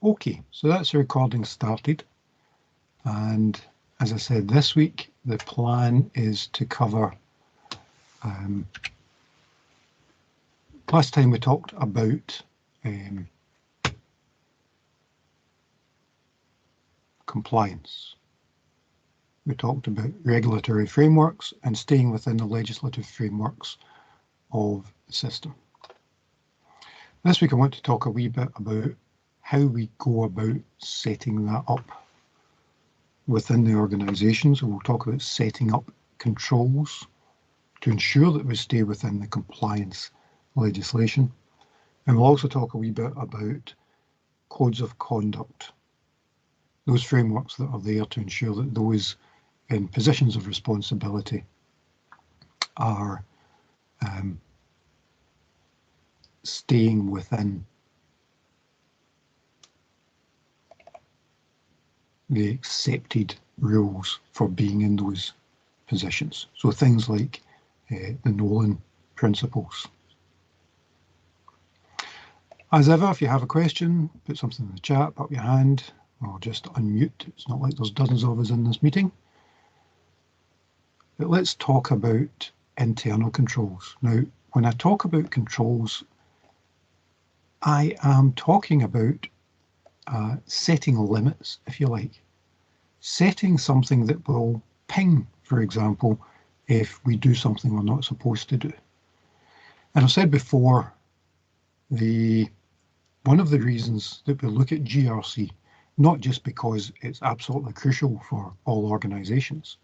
Okay, so that's the recording started, and as I said, this week the plan is to cover, last time we talked about compliance. We talked about regulatory frameworks and staying within the legislative frameworks of the system. This week I want to talk a wee bit about how we go about setting that up within the organisation. So we'll talk about setting up controls to ensure that we stay within the compliance legislation. And we'll also talk a wee bit about codes of conduct, those frameworks that are there to ensure that those in positions of responsibility are staying within the accepted rules for being in those positions. So things like the Nolan principles. As ever, if you have a question, put something in the chat, put up your hand, or just unmute. It's not like there's dozens of us in this meeting. But let's talk about internal controls. Now, when I talk about controls, I am talking about setting limits, if you like. Setting something that will ping, for example, if we do something we're not supposed to do. And I've said before, one of the reasons that we look at GRC, not just because it's absolutely crucial for all organisations,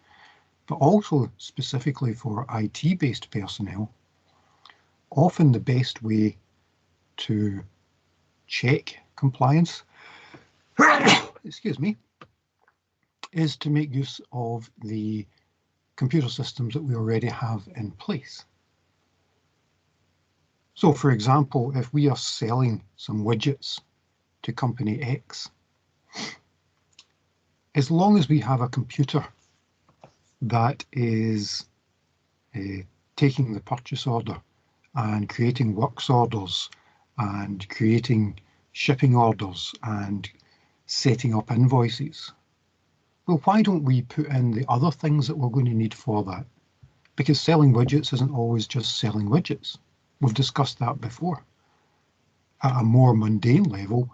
but also specifically for IT-based personnel, often the best way to check compliance, excuse me, is to make use of the computer systems that we already have in place. So for example, if we are selling some widgets to company X, as long as we have a computer that is taking the purchase order and creating works orders and creating shipping orders and setting up invoices, well, why don't we put in the other things that we're going to need for that? Because selling widgets isn't always just selling widgets. We've discussed that before. At a more mundane level,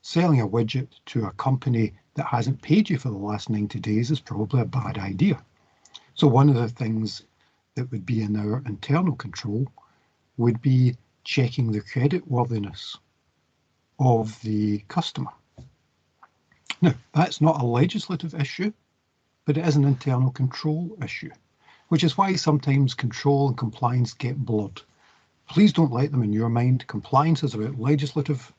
selling a widget to a company that hasn't paid you for the last 90 days is probably a bad idea. So one of the things that would be in our internal control would be checking the creditworthiness of the customer. Now, that's not a legislative issue, but it is an internal control issue, which is why sometimes control and compliance get blurred. Please don't let them in your mind. Compliance is about legislative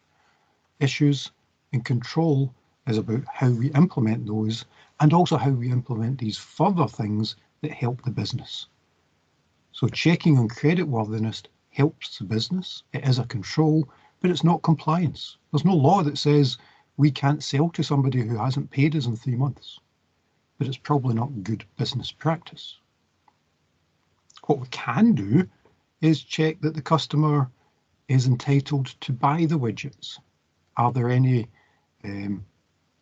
issues, and control is about how we implement those, and also how we implement these further things that help the business. So checking on creditworthiness helps the business. It is a control, but it's not compliance. There's no law that says we can't sell to somebody who hasn't paid us in 3 months, but it's probably not good business practice. What we can do is check that the customer is entitled to buy the widgets. Are there any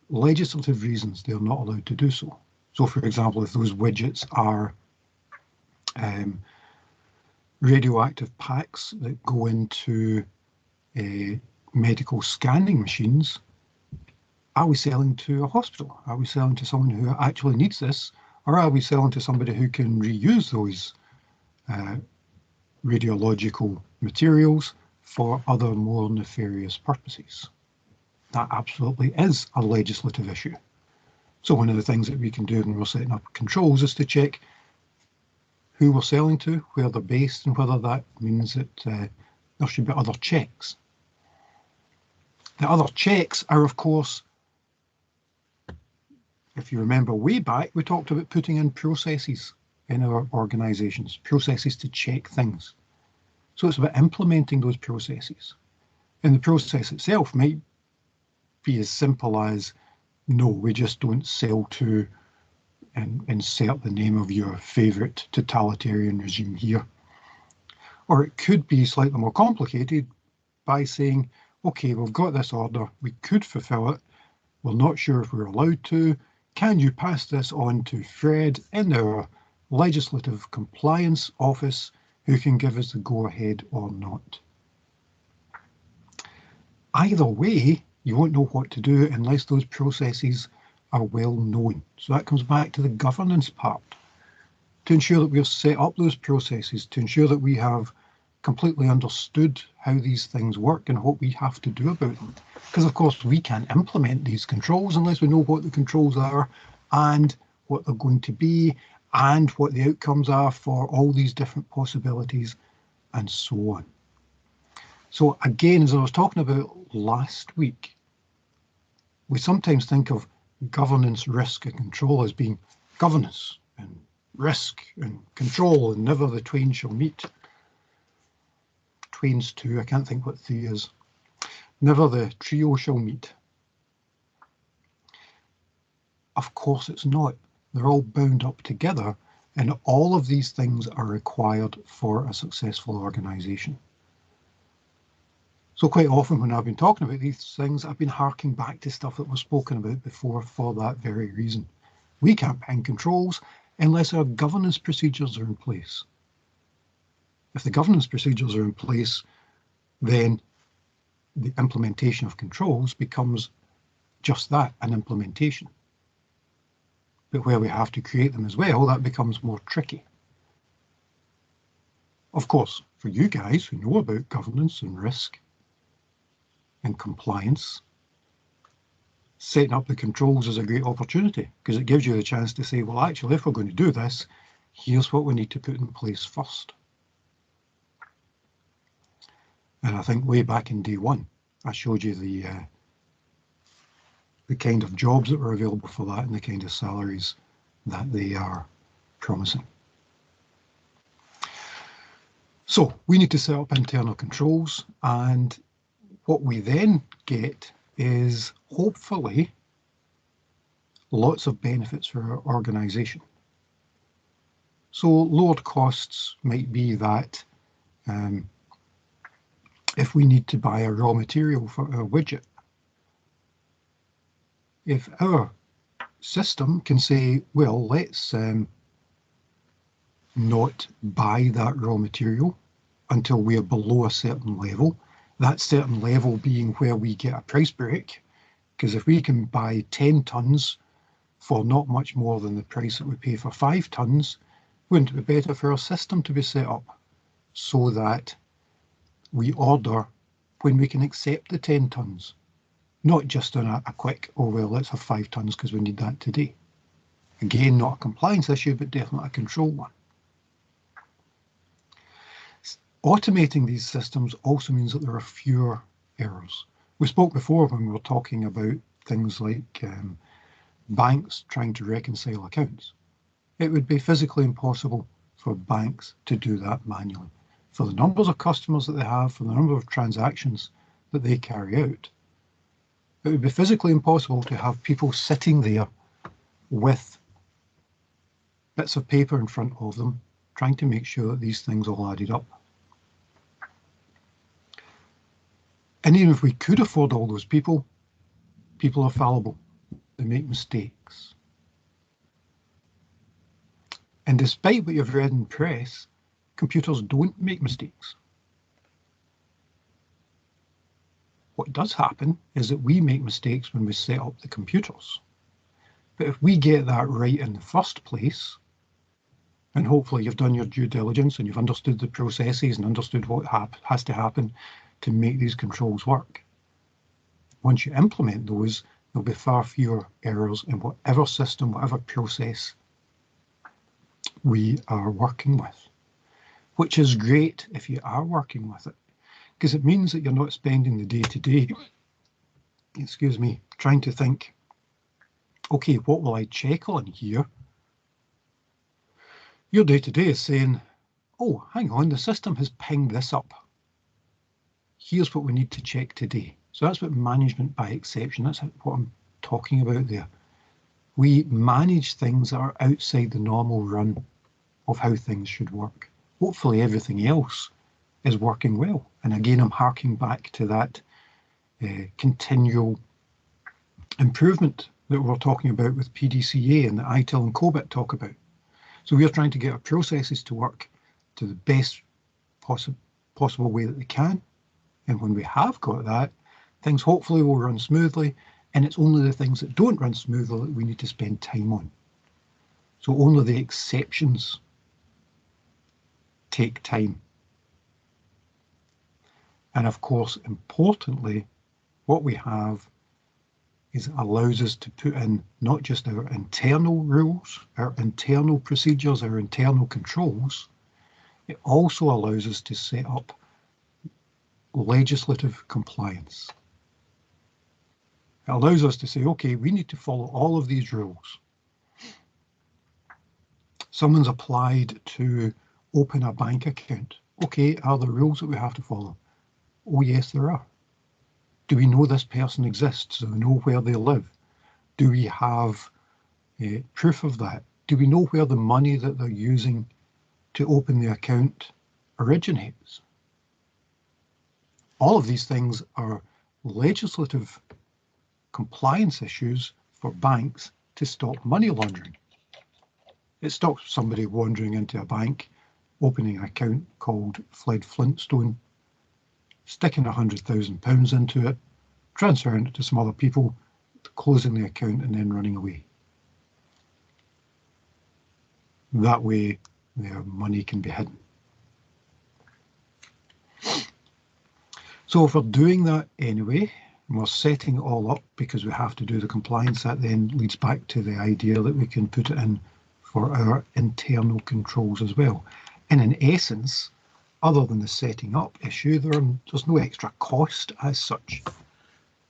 legislative reasons they're not allowed to do so? So for example, if those widgets are radioactive packs that go into medical scanning machines, are we selling to a hospital? Are we selling to someone who actually needs this? Or are we selling to somebody who can reuse those radiological materials for other more nefarious purposes? That absolutely is a legislative issue. So one of the things that we can do when we're setting up controls is to check who we're selling to, where they're based, and whether that means that there should be other checks. The other checks are, of course, if you remember way back, we talked about putting in processes in our organisations, processes to check things. So it's about implementing those processes. And the process itself might be as simple as, no, we just don't sell to and insert the name of your favourite totalitarian regime here. Or it could be slightly more complicated by saying, okay, we've got this order, we could fulfill it, we're not sure if we're allowed to. Can you pass this on to Fred in our legislative compliance office, who can give us the go-ahead or not? Either way, you won't know what to do unless those processes are well known. So that comes back to the governance part. To ensure that we've set up those processes, to ensure that we have completely understood how these things work and what we have to do about them. Because of course we can't implement these controls unless we know what the controls are and what they're going to be and what the outcomes are for all these different possibilities and so on. So again, as I was talking about last week, we sometimes think of governance, risk and control as being governance and risk and control, and never the twain shall meet. Twain's two, I can't think what three is. Never the trio shall meet. Of course it's not. They're all bound up together, and all of these things are required for a successful organisation. So quite often when I've been talking about these things, I've been harking back to stuff that was spoken about before for that very reason. We can't pin controls unless our governance procedures are in place. If the governance procedures are in place, then the implementation of controls becomes just that, an implementation. But where we have to create them as well, that becomes more tricky. Of course, for you guys who know about governance and risk and compliance, setting up the controls is a great opportunity because it gives you the chance to say, well, actually, if we're going to do this, here's what we need to put in place first. And I think way back in day one, I showed you the kind of jobs that were available for that and the kind of salaries that they are promising. So we need to set up internal controls, and what we then get is hopefully lots of benefits for our organisation. So lowered costs might be that if we need to buy a raw material for our widget, if our system can say, well, let's not buy that raw material until we are below a certain level, that certain level being where we get a price break, because if we can buy 10 tonnes for not much more than the price that we pay for 5 tonnes, wouldn't it be better for our system to be set up so that we order when we can accept the 10 tonnes, not just on a quick, oh well, let's have 5 tonnes because we need that today. Again, not a compliance issue, but definitely a control one. Automating these systems also means that there are fewer errors. We spoke before when we were talking about things like banks trying to reconcile accounts. It would be physically impossible for banks to do that manually. For the numbers of customers that they have, for the number of transactions that they carry out, it would be physically impossible to have people sitting there with bits of paper in front of them, trying to make sure that these things all added up. And even if we could afford all those people, people are fallible. They make mistakes. And despite what you've read in press, computers don't make mistakes. What does happen is that we make mistakes when we set up the computers. But if we get that right in the first place, and hopefully you've done your due diligence and you've understood the processes and understood what has to happen to make these controls work, once you implement those, there'll be far fewer errors in whatever system, whatever process we are working with, which is great if you are working with it, because it means that you're not spending the day-to-day, trying to think, okay, what will I check on here? Your day-to-day is saying, oh, hang on, the system has pinged this up. Here's what we need to check today. So that's what management by exception, that's what I'm talking about there. We manage things that are outside the normal run of how things should work. Hopefully everything else is working well. And again, I'm harking back to that continual improvement that we're talking about with PDCA and that ITIL and COBIT talk about. So we're trying to get our processes to work to the best possible way that they can. And when we have got that, things hopefully will run smoothly, and it's only the things that don't run smoothly that we need to spend time on. So only the exceptions take time. And of course, importantly, what we have is it allows us to put in not just our internal rules, our internal procedures, our internal controls, it also allows us to set up legislative compliance. It allows us to say, okay, we need to follow all of these rules. Someone's applied to open a bank account. Okay, are there rules that we have to follow? Oh yes, there are. Do we know this person exists? Do we know where they live? Do we have proof of that? Do we know where the money that they're using to open the account originates? All of these things are legislative compliance issues for banks to stop money laundering. It stops somebody wandering into a bank, opening an account called Fred Flintstone, sticking £100,000 into it, transferring it to some other people, closing the account and then running away. That way their money can be hidden. So if we're doing that anyway, and we're setting it all up because we have to do the compliance, that then leads back to the idea that we can put it in for our internal controls as well. And in essence, other than the setting up issue, there's no extra cost as such.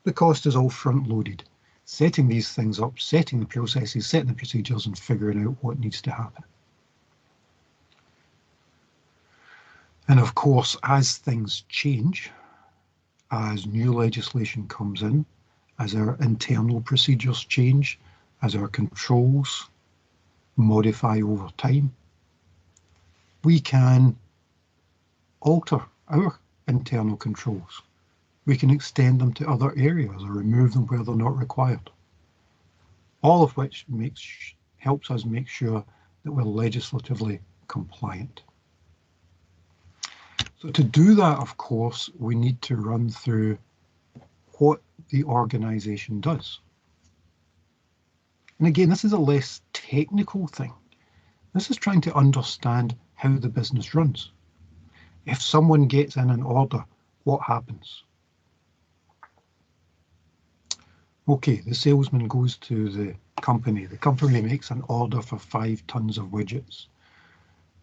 The cost is all front loaded. Setting these things up, setting the processes, setting the procedures and figuring out what needs to happen. And of course, as things change, as new legislation comes in, as our internal procedures change, as our controls modify over time, we can alter our internal controls. We can extend them to other areas or remove them where they're not required. All of which helps us make sure that we're legislatively compliant. So to do that, of course, we need to run through what the organisation does. And again, this is a less technical thing. This is trying to understand how the business runs. If someone gets in an order, what happens? Okay, the salesman goes to the company. The company makes an order for 5 tons of widgets.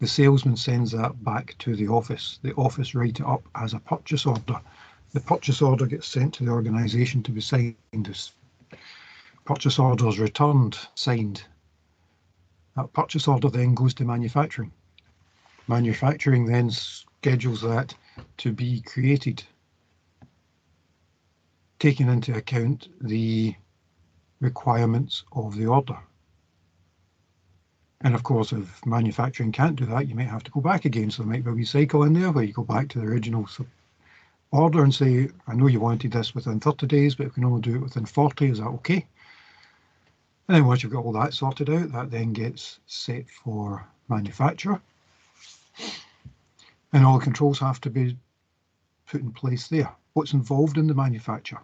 The salesman sends that back to the office. The office write it up as a purchase order. The purchase order gets sent to the organisation to be signed. This purchase order is returned, signed. That purchase order then goes to manufacturing. Manufacturing then schedules that to be created, taking into account the requirements of the order. And of course, if manufacturing can't do that, you might have to go back again. So there might be a wee cycle in there where you go back to the original order and say, I know you wanted this within 30 days, but we can only do it within 40. Is that okay? And then once you've got all that sorted out, that then gets set for manufacture. And all the controls have to be put in place there. What's involved in the manufacture?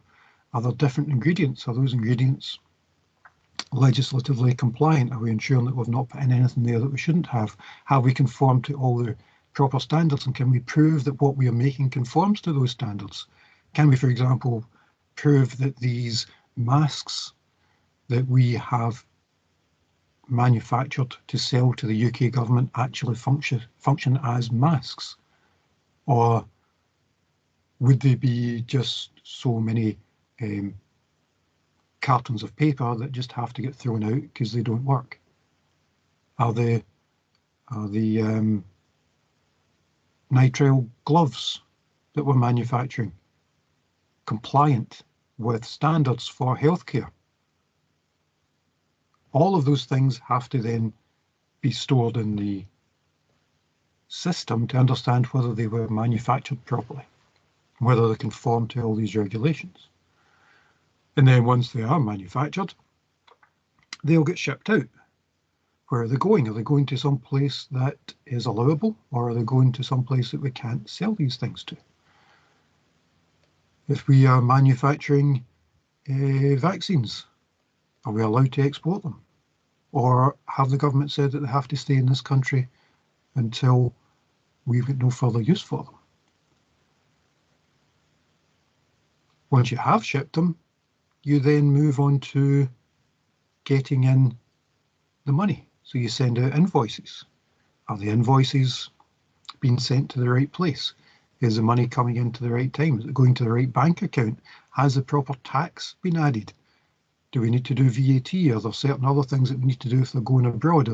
Are there different ingredients? Are those ingredients legislatively compliant? Are we ensuring that we've not put in anything there that we shouldn't have? Have we conformed to all the proper standards, and can we prove that what we are making conforms to those standards? Can we, for example, prove that these masks that we have manufactured to sell to the UK government actually function as masks? Or would they be just so many cartons of paper that just have to get thrown out because they don't work? Are the nitrile gloves that we're manufacturing compliant with standards for healthcare? All of those things have to then be stored in the system to understand whether they were manufactured properly, whether they conform to all these regulations. And then once they are manufactured, they'll get shipped out. Where are they going? Are they going to some place that is allowable, or are they going to some place that we can't sell these things to? If we are manufacturing vaccines, are we allowed to export them? Or have the government said that they have to stay in this country until we've got no further use for them? Once you have shipped them, you then move on to getting in the money. So you send out invoices. Are the invoices being sent to the right place? Is the money coming into the right time? Is it going to the right bank account? Has the proper tax been added? Do we need to do VAT? Are there certain other things that we need to do if they're going abroad?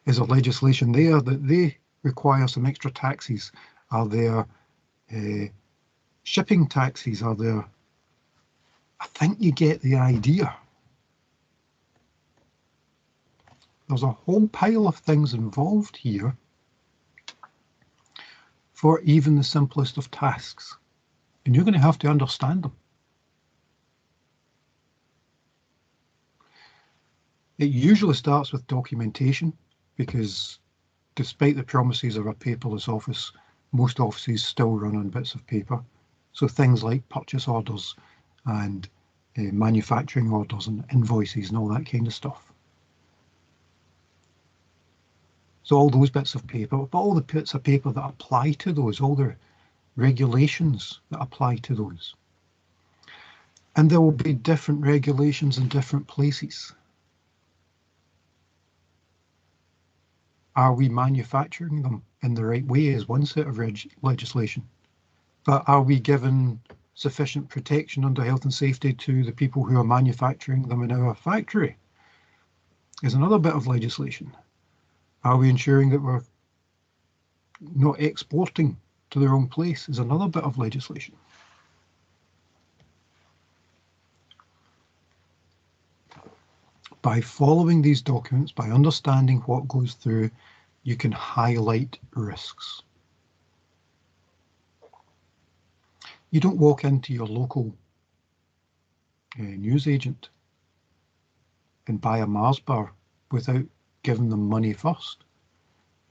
Is there legislation there that they require some extra taxes? Are there shipping taxes? Are there... I think you get the idea. There's a whole pile of things involved here for even the simplest of tasks. And you're going to have to understand them. It usually starts with documentation, because despite the promises of a paperless office, most offices still run on bits of paper. So things like purchase orders and manufacturing orders and invoices and all that kind of stuff. So all those bits of paper, but all the bits of paper that apply to those, all the regulations that apply to those. And there will be different regulations in different places. Are we manufacturing them in the right way is one set of legislation. But are we given sufficient protection under health and safety to the people who are manufacturing them in our factory? Is another bit of legislation. Are we ensuring that we're not exporting to the wrong place? Is another bit of legislation. By following these documents, by understanding what goes through, you can highlight risks. You don't walk into your local newsagent and buy a Mars bar without giving them money first.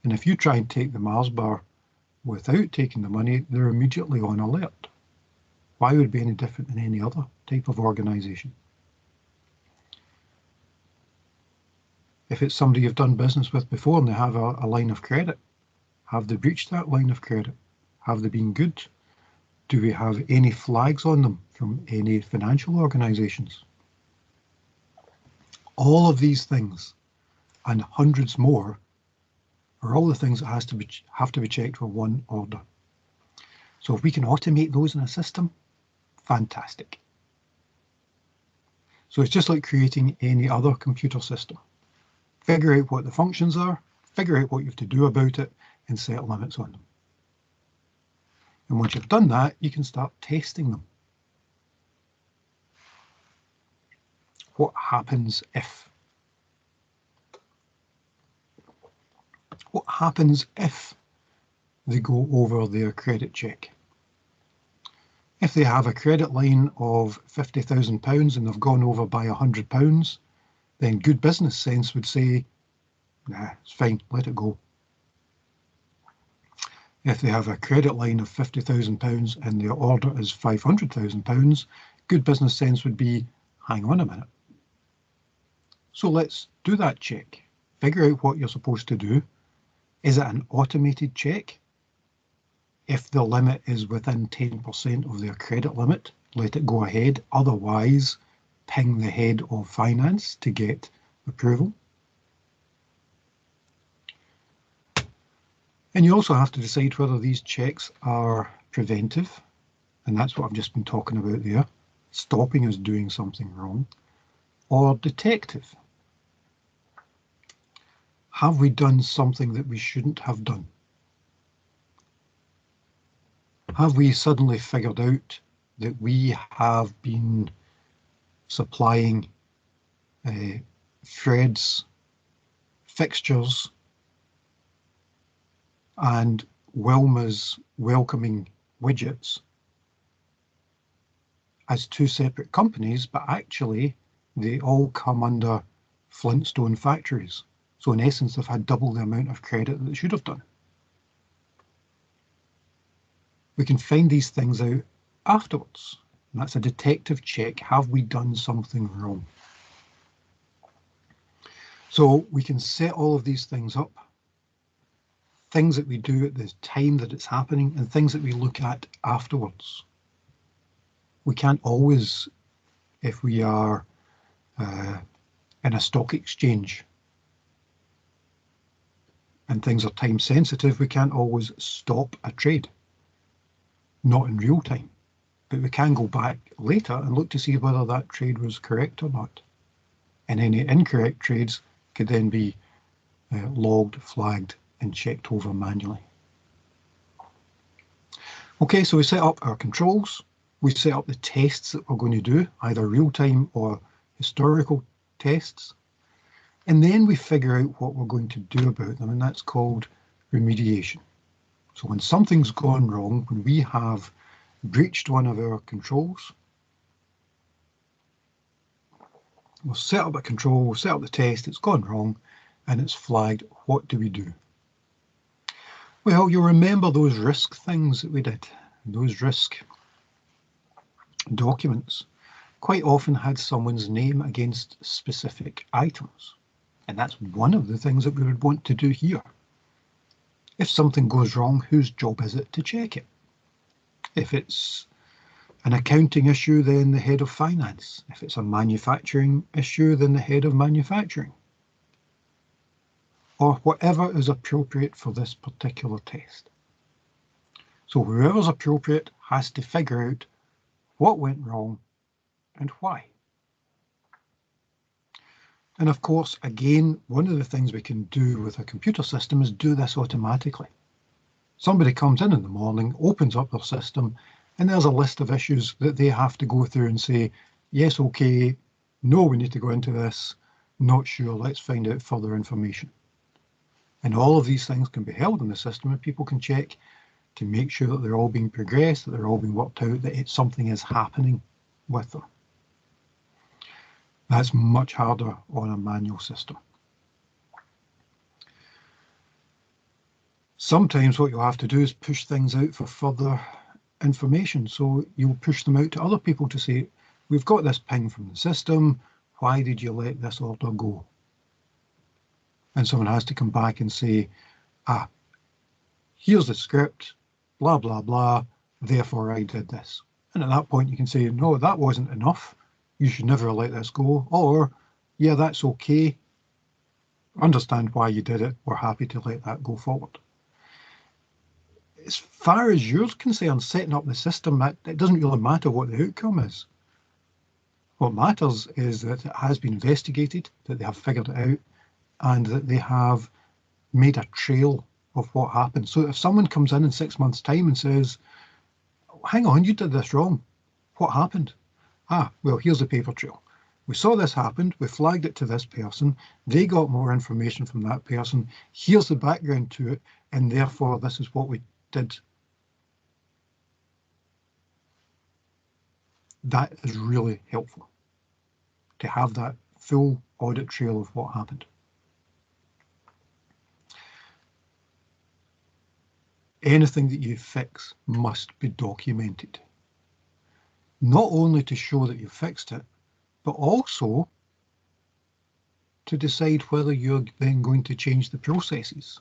And if you try and take the Mars bar without taking the money, they're immediately on alert. Why would it be any different than any other type of organisation? If it's somebody you've done business with before and they have a line of credit, have they breached that line of credit? Have they been good? Do we have any flags on them from any financial organisations? All of these things and hundreds more are all the things that have to be checked for one order. So if we can automate those in a system, fantastic. So it's just like creating any other computer system. Figure out what the functions are, figure out what you have to do about it, and set limits on them. And once you've done that, you can start testing them. What happens if? What happens if they go over their credit check? If they have a credit line of £50,000 and they've gone over by £100, then good business sense would say, nah, it's fine, let it go. If they have a credit line of £50,000 and their order is £500,000, good business sense would be, hang on a minute. So let's do that check. Figure out what you're supposed to do. Is it an automated check? If the limit is within 10% of their credit limit, let it go ahead. Otherwise, ping the head of finance to get approval. And you also have to decide whether these checks are preventive, and that's what I've just been talking about there, stopping us doing something wrong, or detective. Have we done something that we shouldn't have done? Have we suddenly figured out that we have been supplying threads, fixtures, and Wilma's welcoming widgets as two separate companies, but actually they all come under Flintstone factories. So in essence, they've had double the amount of credit that they should have done. We can find these things out afterwards. And that's a detective check. Have we done something wrong? So we can set all of these things up. Things that we do at the time that it's happening and things that we look at afterwards. We can't always, if we are in a stock exchange and things are time sensitive, we can't always stop a trade. Not in real time, but we can go back later and look to see whether that trade was correct or not. And any incorrect trades could then be logged, flagged, and checked over manually. Okay, so we set up our controls. We set up the tests that we're going to do, either real-time or historical tests. And then we figure out what we're going to do about them, and that's called remediation. So when something's gone wrong, when we have breached one of our controls, we'll set up a control, we'll set up the test, it's gone wrong, and it's flagged. What do we do? Well, you'll remember those risk things that we did. Those risk documents quite often had someone's name against specific items. And that's one of the things that we would want to do here. If something goes wrong, whose job is it to check it? If it's an accounting issue, then the head of finance. If it's a manufacturing issue, then the head of manufacturing. Or whatever is appropriate for this particular test. So whoever's appropriate has to figure out what went wrong and why. And of course, again, one of the things we can do with a computer system is do this automatically. Somebody comes in the morning, opens up their system, and there's a list of issues that they have to go through and say, yes, okay, no, we need to go into this, not sure, let's find out further information. And all of these things can be held in the system and people can check to make sure that they're all being progressed, that they're all being worked out, that something is happening with them. That's much harder on a manual system. Sometimes what you'll have to do is push things out for further information. So you'll push them out to other people to say, we've got this ping from the system, why did you let this order go? And someone has to come back and say, here's the script, blah, blah, blah, therefore I did this. And at that point you can say, no, that wasn't enough. You should never let this go. Or, yeah, that's okay. Understand why you did it. We're happy to let that go forward. As far as you're concerned, setting up the system, it doesn't really matter what the outcome is. What matters is that it has been investigated, that they have figured it out, and that they have made a trail of what happened. So if someone comes in 6 months' time and says, hang on, you did this wrong. What happened? Well, here's the paper trail. We saw this happened, we flagged it to this person, they got more information from that person, here's the background to it, and therefore this is what we did. That is really helpful, to have that full audit trail of what happened. Anything that you fix must be documented. Not only to show that you fixed it, but also to decide whether you're then going to change the processes.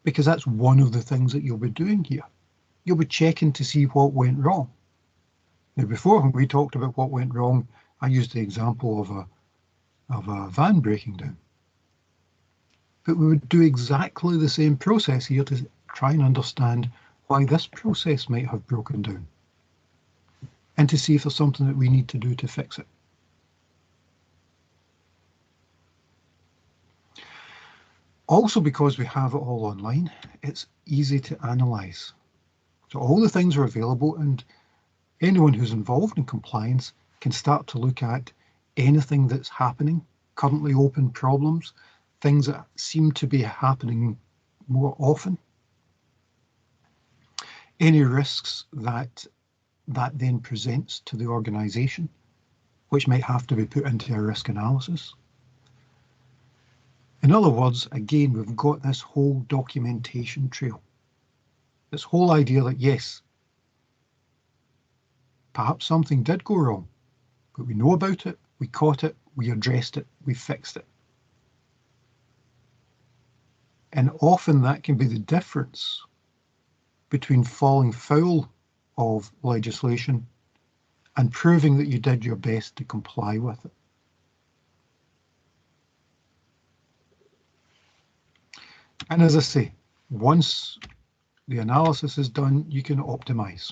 Because that's one of the things that you'll be doing here. You'll be checking to see what went wrong. Now, before, when we talked about what went wrong, I used the example of a van breaking down. But we would do exactly the same process here to try and understand why this process might have broken down, and to see if there's something that we need to do to fix it. Also, because we have it all online, it's easy to analyse. So all the things are available, and anyone who's involved in compliance can start to look at anything that's happening, currently open problems, things that seem to be happening more often, any risks that that then presents to the organisation, which might have to be put into a risk analysis. In other words, again, we've got this whole documentation trail. This whole idea that, yes, perhaps something did go wrong, but we know about it, we caught it, we addressed it, we fixed it. And often that can be the difference between falling foul of legislation and proving that you did your best to comply with it. And as I say, once the analysis is done, you can optimize.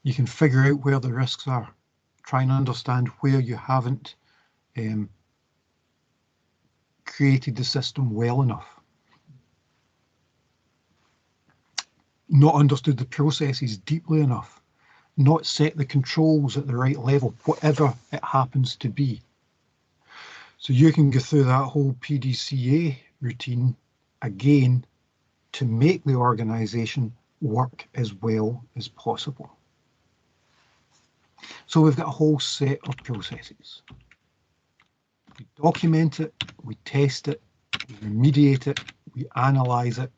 You can figure out where the risks are, try and understand where you haven't created the system well enough, not understood the processes deeply enough, not set the controls at the right level, whatever it happens to be. So you can go through that whole PDCA routine again to make the organisation work as well as possible. So we've got a whole set of processes. We document it, we test it, we remediate it, we analyse it,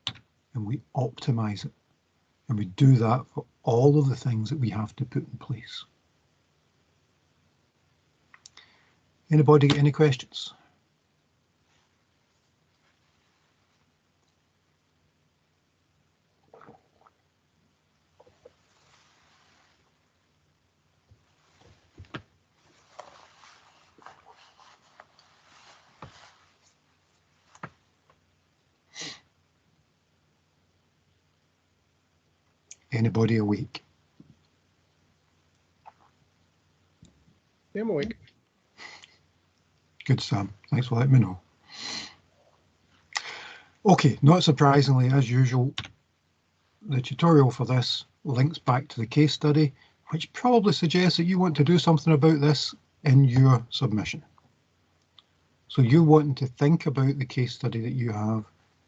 and we optimise it. And we do that for all of the things that we have to put in place. Anybody got any questions? Anybody awake? Yeah, I'm awake. Good, Sam. Thanks for letting me know. Okay, not surprisingly, as usual, the tutorial for this links back to the case study, which probably suggests that you want to do something about this in your submission. So you want to think about the case study that you have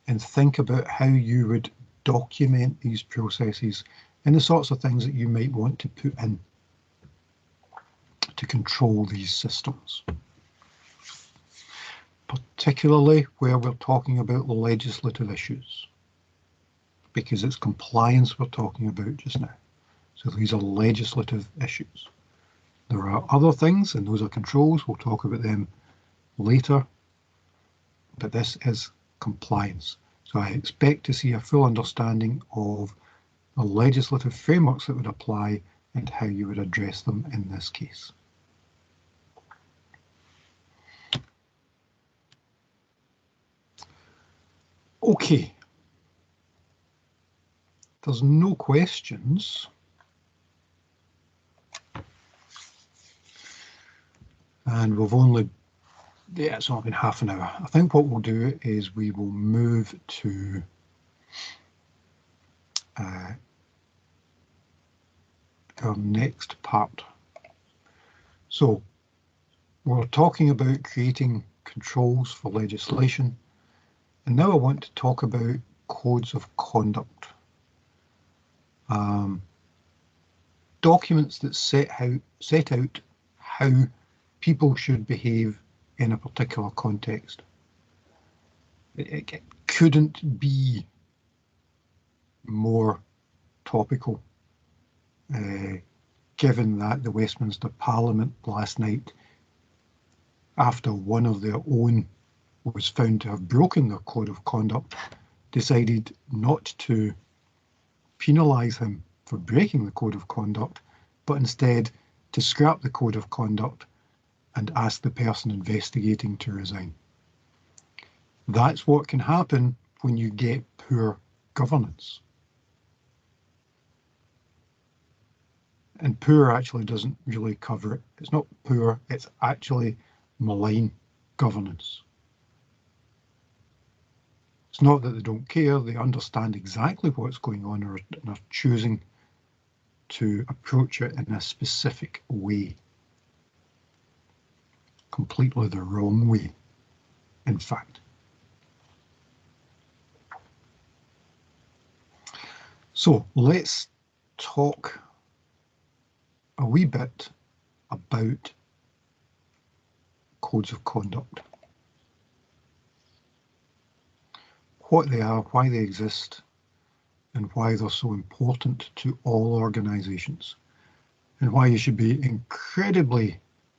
and think about how you would document these processes and the sorts of things that you might want to put in to control these systems. Particularly where we're talking about legislative issues, because it's compliance we're talking about just now. So these are legislative issues. There are other things, and those are controls. We'll talk about them later, but this is compliance. So I expect to see a full understanding of the legislative frameworks that would apply and how you would address them in this case. Okay, there's no questions. And we've only, it's not been half an hour. I think what we'll do is we will move to our next part. So we're talking about creating controls for legislation. And now I want to talk about codes of conduct. Documents that set out how people should behave in a particular context. It couldn't be more topical, given that the Westminster Parliament last night, after one of their own was found to have broken their code of conduct, decided not to penalise him for breaking the code of conduct, but instead to scrap the code of conduct and ask the person investigating to resign. That's what can happen when you get poor governance. And poor actually doesn't really cover it. It's not poor, it's actually malign governance. It's not that they don't care, they understand exactly what's going on and are choosing to approach it in a specific way. Completely the wrong way, in fact. So let's talk a wee bit about codes of conduct. What they are, why they exist, and why they're so important to all organisations, and why you should be incredibly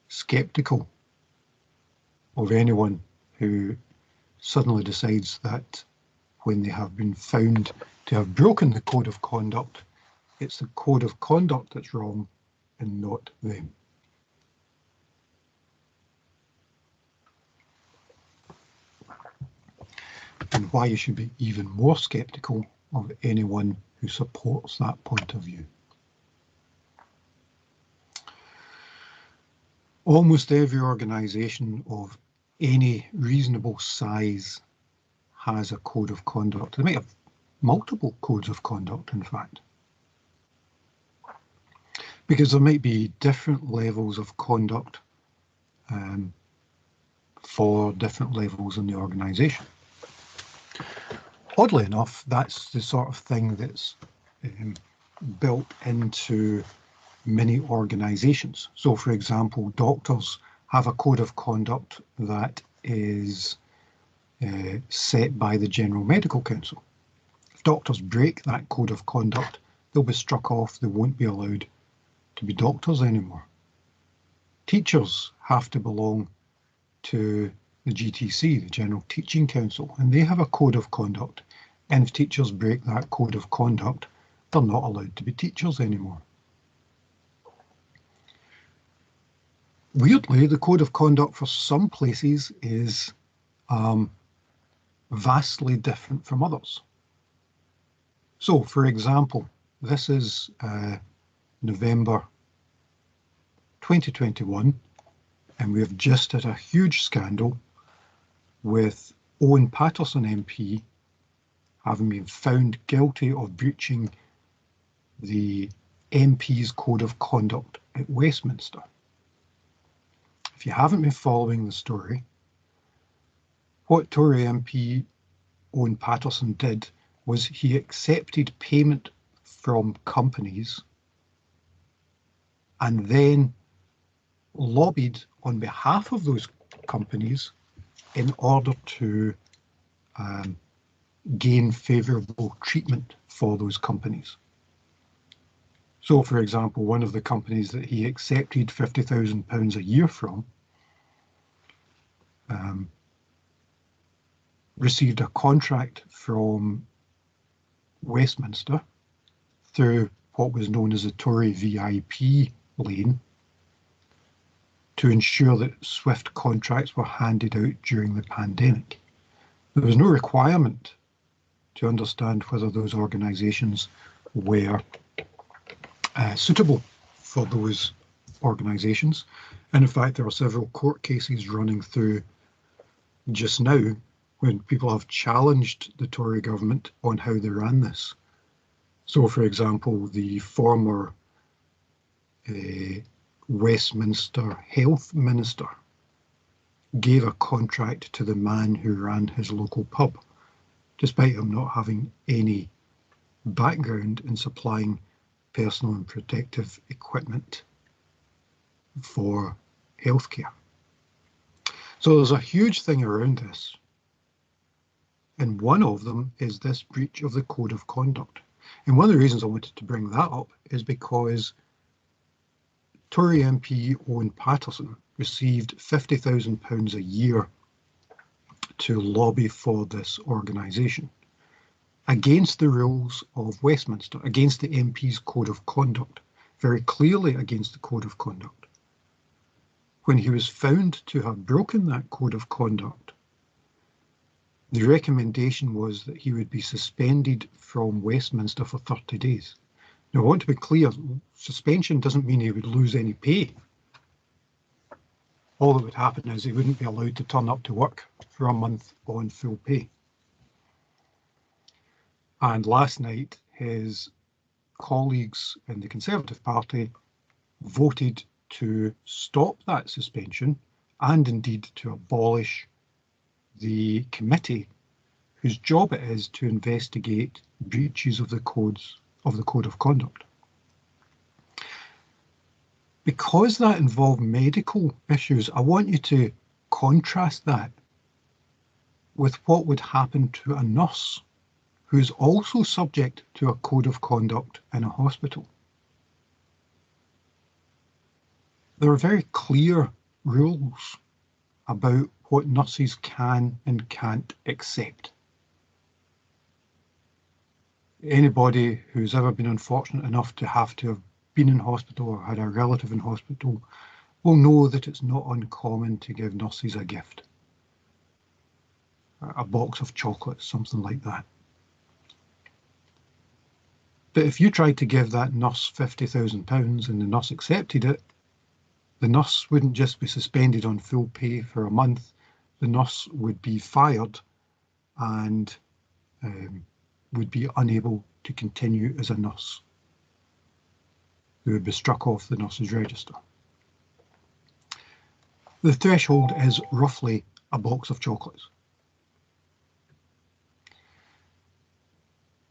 sceptical of anyone who suddenly decides that when they have been found to have broken the code of conduct, it's the code of conduct that's wrong and not them. And why you should be even more sceptical of anyone who supports that point of view. Almost every organisation of any reasonable size has a code of conduct. They might have multiple codes of conduct, in fact, because there might be different levels of conduct for different levels in the organisation. Oddly enough, that's the sort of thing that's built into many organisations. So, for example, doctors have a code of conduct that is set by the General Medical Council. If doctors break that code of conduct, they'll be struck off. They won't be allowed to be doctors anymore. Teachers have to belong to the GTC, the General Teaching Council, and they have a code of conduct. And if teachers break that code of conduct, they're not allowed to be teachers anymore. Weirdly, the code of conduct for some places is vastly different from others. So, for example, this is November 2021, and we have just had a huge scandal with Owen Paterson MP having been found guilty of breaching the MP's code of conduct at Westminster. If you haven't been following the story, what Tory MP Owen Paterson did was he accepted payment from companies and then lobbied on behalf of those companies in order to gain favourable treatment for those companies. So, for example, one of the companies that he accepted £50,000 a year from received a contract from Westminster through what was known as the Tory VIP lane to ensure that SWIFT contracts were handed out during the pandemic. There was no requirement to understand whether those organisations were suitable for those organisations. And in fact, there are several court cases running through just now when people have challenged the Tory government on how they ran this. So, for example, the former Westminster Health Minister gave a contract to the man who ran his local pub, despite him not having any background in supplying personal and protective equipment for healthcare. So there's a huge thing around this. And one of them is this breach of the code of conduct. And one of the reasons I wanted to bring that up is because Tory MP Owen Paterson received £50,000 a year to lobby for this organisation against the rules of Westminster, against the MP's code of conduct, very clearly against the code of conduct. When he was found to have broken that code of conduct, the recommendation was that he would be suspended from Westminster for 30 days. Now, I want to be clear, suspension doesn't mean he would lose any pay. All that would happen is he wouldn't be allowed to turn up to work for a month on full pay. And last night, his colleagues in the Conservative Party voted to stop that suspension and indeed to abolish the committee whose job it is to investigate breaches of the code of conduct. Because that involved medical issues, I want you to contrast that with what would happen to a nurse who is also subject to a code of conduct in a hospital. There are very clear rules about what nurses can and can't accept. Anybody who's ever been unfortunate enough to have been in hospital or had a relative in hospital will know that it's not uncommon to give nurses a gift. A box of chocolates, something like that. But if you tried to give that nurse £50,000 and the nurse accepted it, the nurse wouldn't just be suspended on full pay for a month, the nurse would be fired and would be unable to continue as a nurse. They would be struck off the nurse's register. The threshold is roughly a box of chocolates.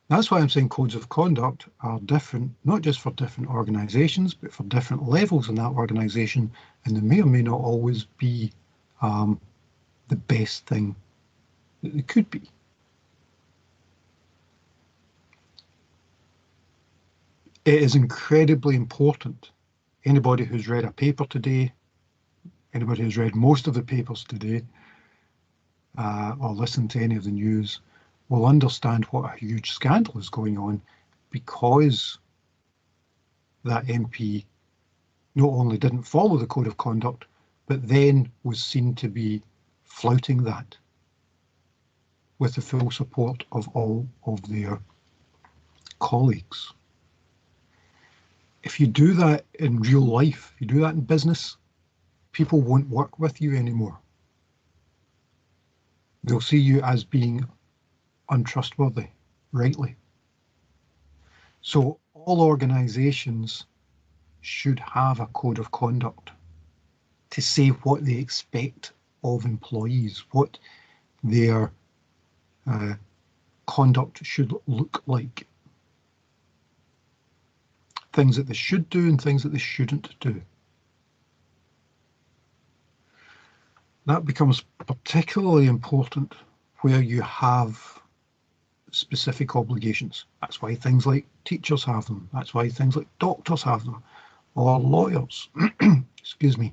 That's why I'm saying codes of conduct are different, not just for different organisations, but for different levels in that organisation, and they may or may not always be the best thing that they could be. It is incredibly important. Anybody who's read a paper today, anybody who's read most of the papers today, or listened to any of the news, will understand what a huge scandal is going on, because that MP not only didn't follow the code of conduct, but then was seen to be flouting that with the full support of all of their colleagues. If you do that in real life, you do that in business, people won't work with you anymore. They'll see you as being untrustworthy, rightly. So all organisations should have a code of conduct to say what they expect of employees, what their conduct should look like. Things that they should do and things that they shouldn't do. That becomes particularly important where you have specific obligations. That's why things like teachers have them. That's why things like doctors have them, or lawyers. Excuse me.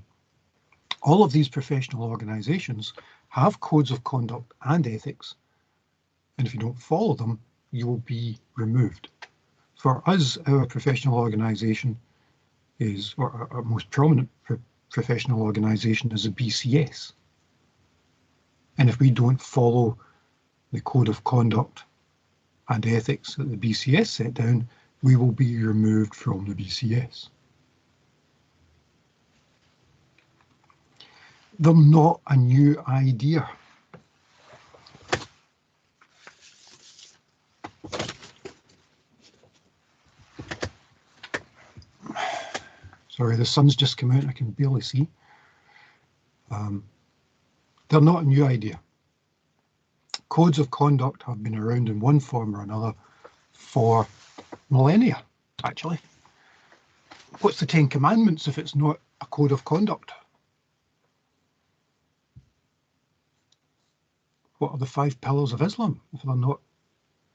All of these professional organisations have codes of conduct and ethics, and if you don't follow them, you will be removed. For us, our professional organisation is, or our most prominent professional organisation is the BCS. And if we don't follow the code of conduct and ethics that the BCS set down, we will be removed from the BCS. They're not a new idea. Sorry, the sun's just come out, I can barely see. They're not a new idea. Codes of conduct have been around in one form or another for millennia, actually. What's the Ten Commandments if it's not a code of conduct? What are the 5 pillars of Islam if they're not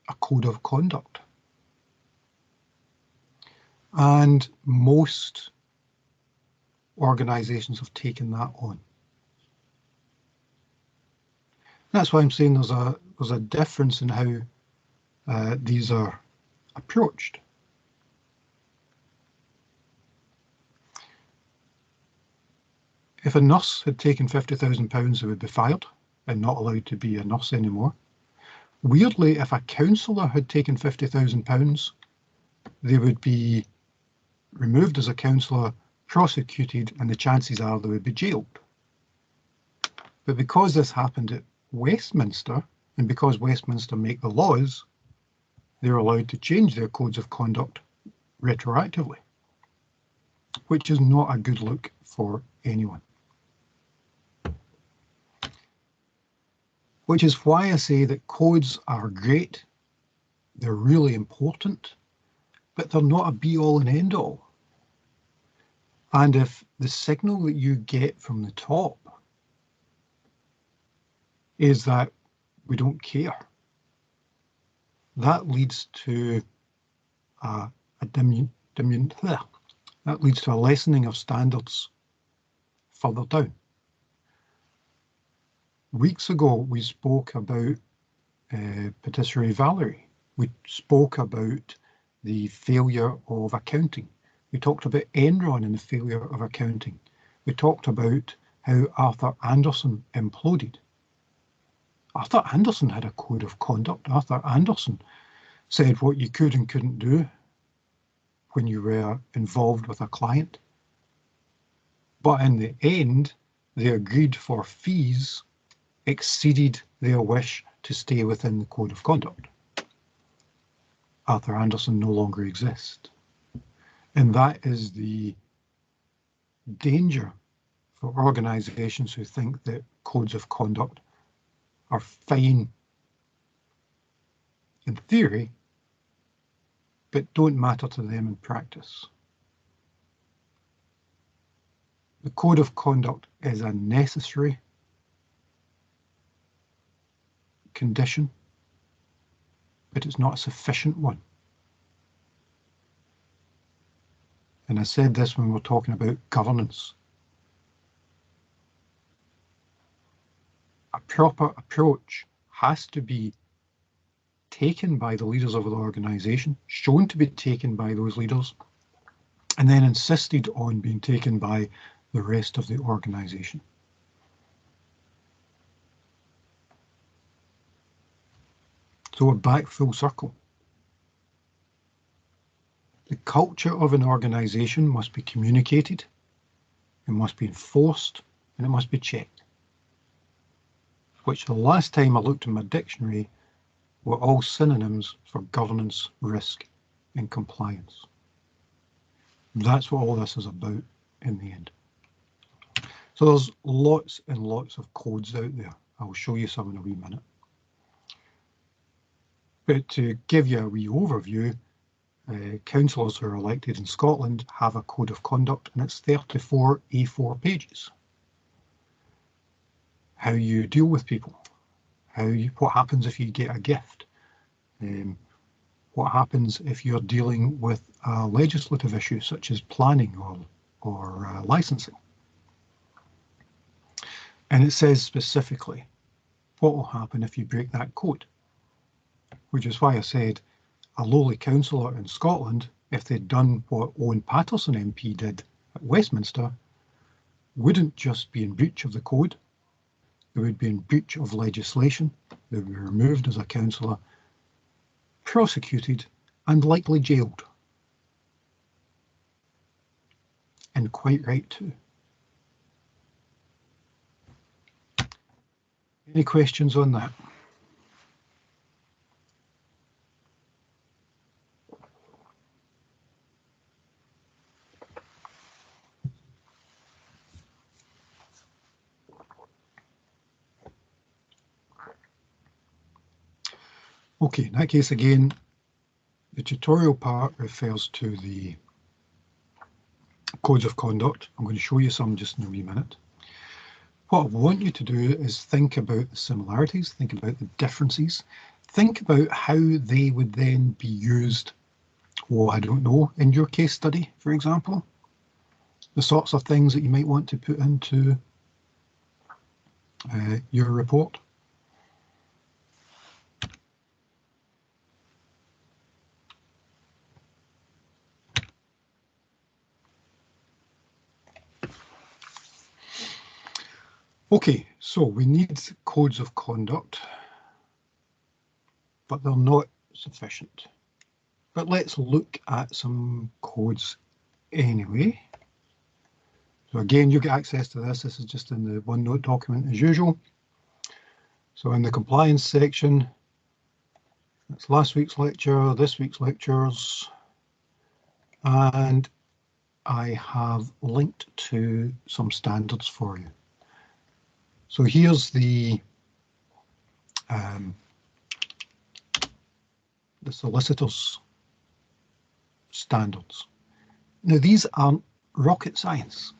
a code of conduct? And most organisations have taken that on. That's why I'm saying there's a difference in how these are approached. If a nurse had taken £50,000, they would be fired and not allowed to be a nurse anymore. Weirdly, if a counsellor had taken £50,000, they would be removed as a counsellor, prosecuted, and the chances are they would be jailed. But because this happened at Westminster, and because Westminster make the laws, they're allowed to change their codes of conduct retroactively, which is not a good look for anyone. Which is why I say that codes are great, they're really important, but they're not a be-all and end-all. And if the signal that you get from the top is that we don't care, that leads to a that leads to a lessening of standards further down. Weeks ago, we spoke about Patisserie Valerie. We spoke about the failure of accounting. We talked about Enron and the failure of accounting. We talked about how Arthur Andersen imploded. Arthur Andersen had a code of conduct. Arthur Andersen said what you could and couldn't do when you were involved with a client. But in the end, they agreed for fees exceeded their wish to stay within the code of conduct. Arthur Andersen no longer exists. And that is the danger for organizations who think that codes of conduct are fine in theory, but don't matter to them in practice. The code of conduct is a necessary condition, but it's not a sufficient one. And I said this when we were talking about governance. A proper approach has to be taken by the leaders of the organization, shown to be taken by those leaders, and then insisted on being taken by the rest of the organization. So we're back full circle. The culture of an organization must be communicated, it must be enforced, and it must be checked. Which the last time I looked in my dictionary were all synonyms for governance, risk, and compliance. That's what all this is about in the end. So there's lots and lots of codes out there. I'll show you some in a wee minute. But to give you a wee overview, councillors who are elected in Scotland have a code of conduct, and it's 34 A4 pages. How you deal with people, what happens if you get a gift, what happens if you're dealing with a legislative issue such as planning or licensing. And it says specifically what will happen if you break that code, which is why I said a lowly councillor in Scotland, if they'd done what Owen Paterson MP did at Westminster, wouldn't just be in breach of the code, they would be in breach of legislation, they would be removed as a councillor, prosecuted, and likely jailed. And quite right too. Any questions on that? Okay, in that case again, the tutorial part refers to the codes of conduct. I'm going to show you some just in a wee minute. What I want you to do is think about the similarities, think about the differences, think about how they would then be used, well, I don't know, in your case study, for example, the sorts of things that you might want to put into your report. Okay, so we need codes of conduct, but they're not sufficient. But let's look at some codes anyway. So again, you get access to this. This is just in the OneNote document as usual. So in the compliance section, that's last week's lecture, this week's lectures, and I have linked to some standards for you. So here's the solicitor's standards. Now these aren't rocket science.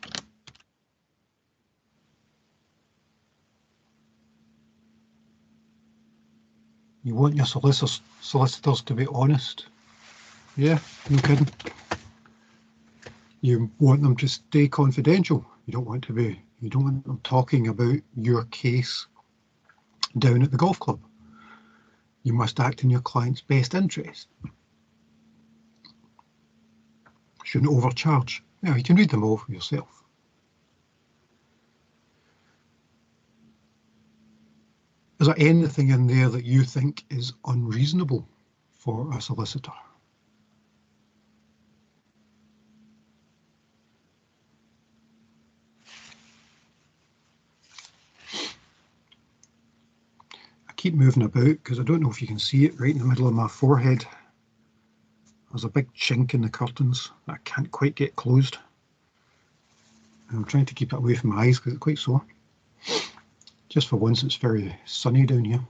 You want your solicitors to be honest. Yeah, no kidding. You want them to stay confidential. You don't want them talking about your case down at the golf club. You must act in your client's best interest. Shouldn't overcharge. Yeah, you can read them all for yourself. Is there anything in there that you think is unreasonable for a solicitor? I keep moving about because I don't know if you can see it right in the middle of my forehead. There's a big chink in the curtains that I can't quite get closed. I'm trying to keep it away from my eyes because it's quite sore. Just for once, it's very sunny down here.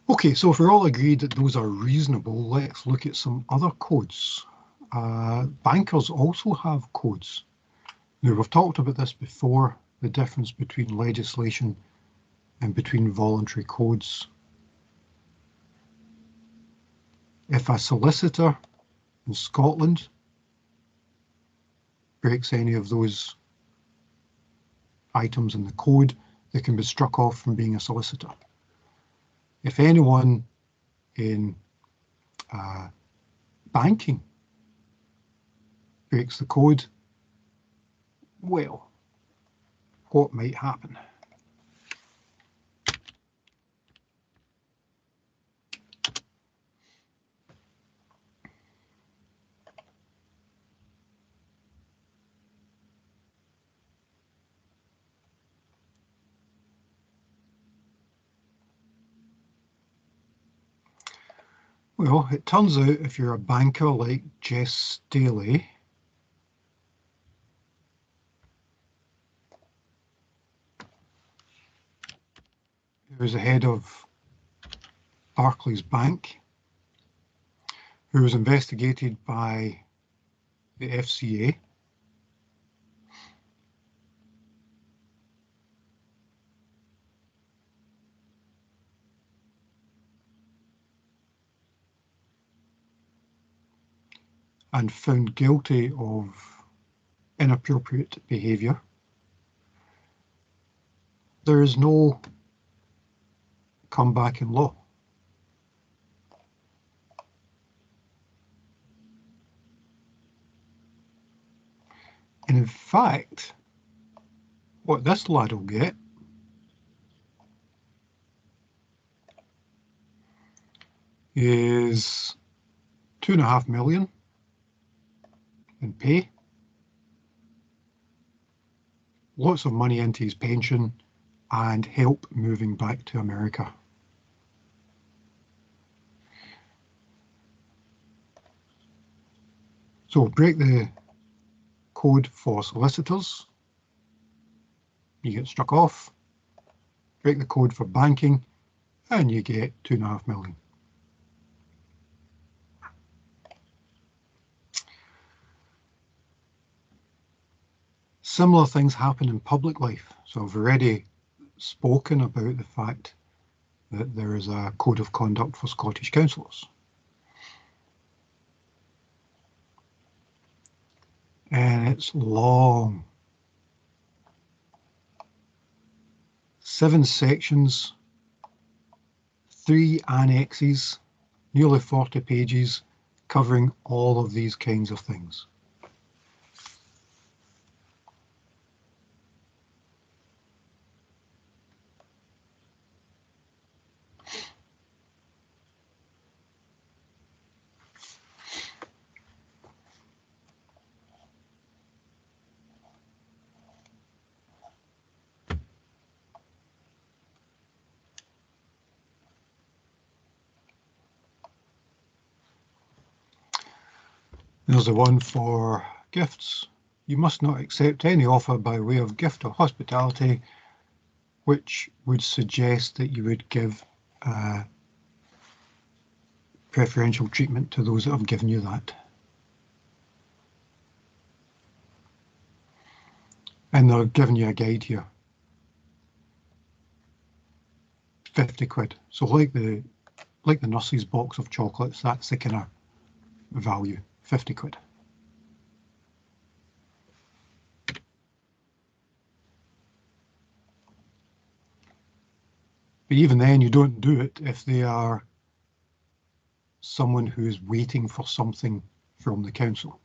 Okay, so if we're all agreed that those are reasonable, let's look at some other codes. Bankers also have codes. Now, we've talked about this before, the difference between legislation and between voluntary codes. If a solicitor in Scotland breaks any of those items in the code, they can be struck off from being a solicitor. If anyone in banking breaks the code, well, what might happen? Well, it turns out if you're a banker like Jess Staley, who was the head of Barclays Bank, who was investigated by the FCA, and found guilty of inappropriate behaviour, there is no comeback in law. And in fact, what this lad will get is £2.5 million in pay, lots of money into his pension, and help moving back to America. So break the code for solicitors, you get struck off. Break the code for banking, and you get £2.5 million. Similar things happen in public life. So I've already spoken about the fact that there is a code of conduct for Scottish councillors. And it's long. 7 sections, 3 annexes, nearly 40 pages, covering all of these kinds of things. There's the one for gifts. You must not accept any offer by way of gift or hospitality which would suggest that you would give preferential treatment to those that have given you that. And they're giving you a guide here. 50 quid. So like the nurse's box of chocolates, that's the kind of value, 50 quid. But even then, you don't do it if they are someone who is waiting for something from the council.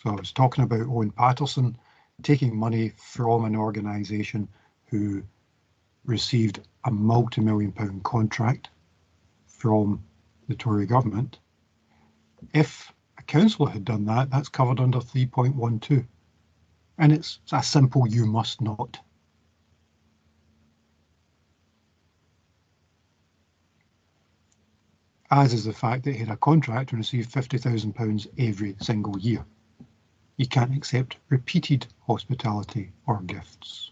So I was talking about Owen Paterson taking money from an organisation who received a multi-million-pound contract from the Tory government. If a councillor had done that, that's covered under 3.12. And it's a simple you must not. As is the fact that he had a contract and received £50,000 every single year. You can't accept repeated hospitality or gifts.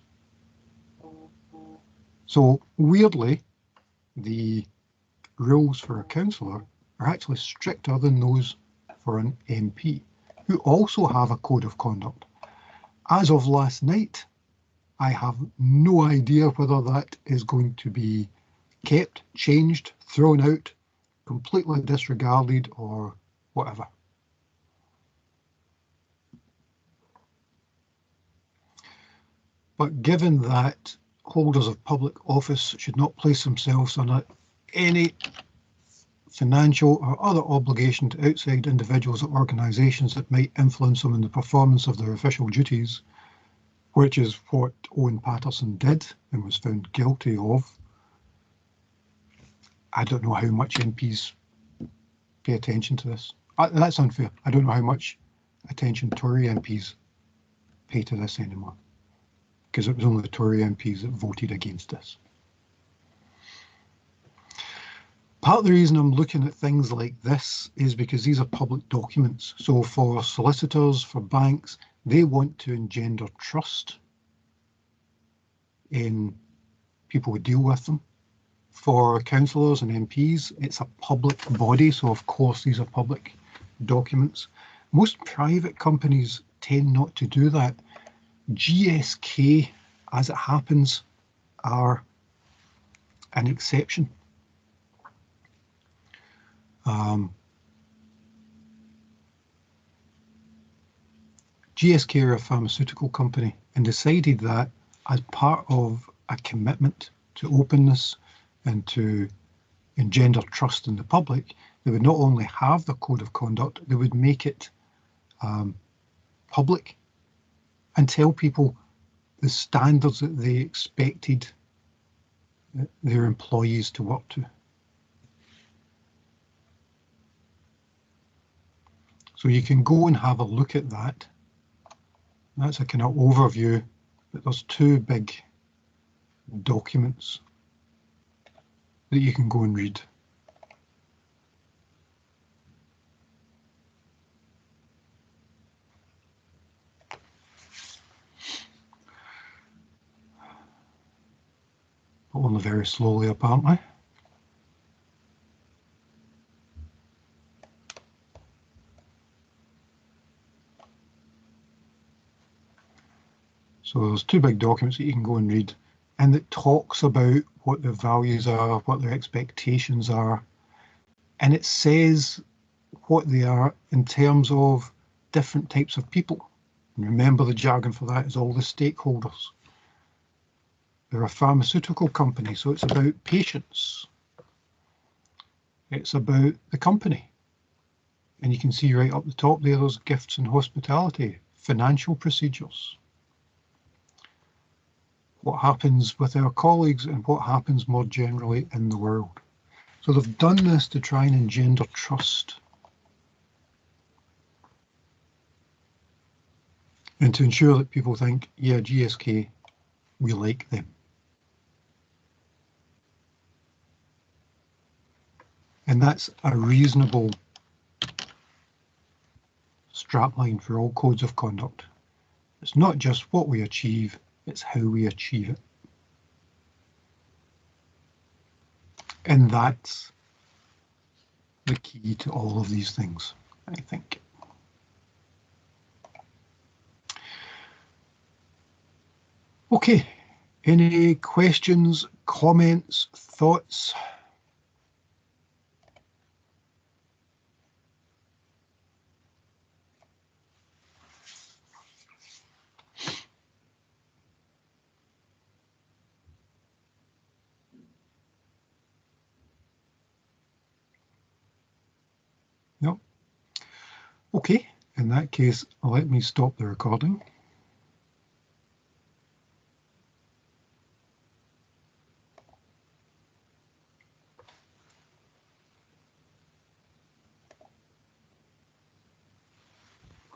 So weirdly, the rules for a councillor are actually stricter than those for an MP, who also have a code of conduct. As of last night, I have no idea whether that is going to be kept, changed, thrown out, completely disregarded, or whatever. But given that holders of public office should not place themselves under any financial or other obligation to outside individuals or organisations that might influence them in the performance of their official duties, which is what Owen Paterson did and was found guilty of. I don't know how much MPs pay attention to this. That's unfair. I don't know how much attention Tory MPs pay to this anymore, because it was only the Tory MPs that voted against this. Part of the reason I'm looking at things like this is because these are public documents. So for solicitors, for banks, they want to engender trust in people who deal with them. For councillors and MPs, it's a public body, so of course these are public documents. Most private companies tend not to do that. GSK, as it happens, are an exception. GSK are a pharmaceutical company and decided that as part of a commitment to openness and to engender trust in the public, they would not only have the code of conduct, they would make it public and tell people the standards that they expected their employees to work to. So you can go and have a look at that. That's a kind of overview, but there's two big documents that you can go and read. But only very slowly, apparently. So there's two big documents that you can go and read, and it talks about what the values are, what their expectations are, and it says what they are in terms of different types of people. And remember, the jargon for that is all the stakeholders. They're a pharmaceutical company, so it's about patients. It's about the company. And you can see right up the top there, there's gifts and hospitality, financial procedures, what happens with our colleagues and what happens more generally in the world. So they've done this to try and engender trust and to ensure that people think, yeah, GSK, we like them. And that's a reasonable strapline for all codes of conduct. It's not just what we achieve, it's how we achieve it. And that's the key to all of these things, I think. Okay, any questions, comments, thoughts? No? Okay, in that case, let me stop the recording.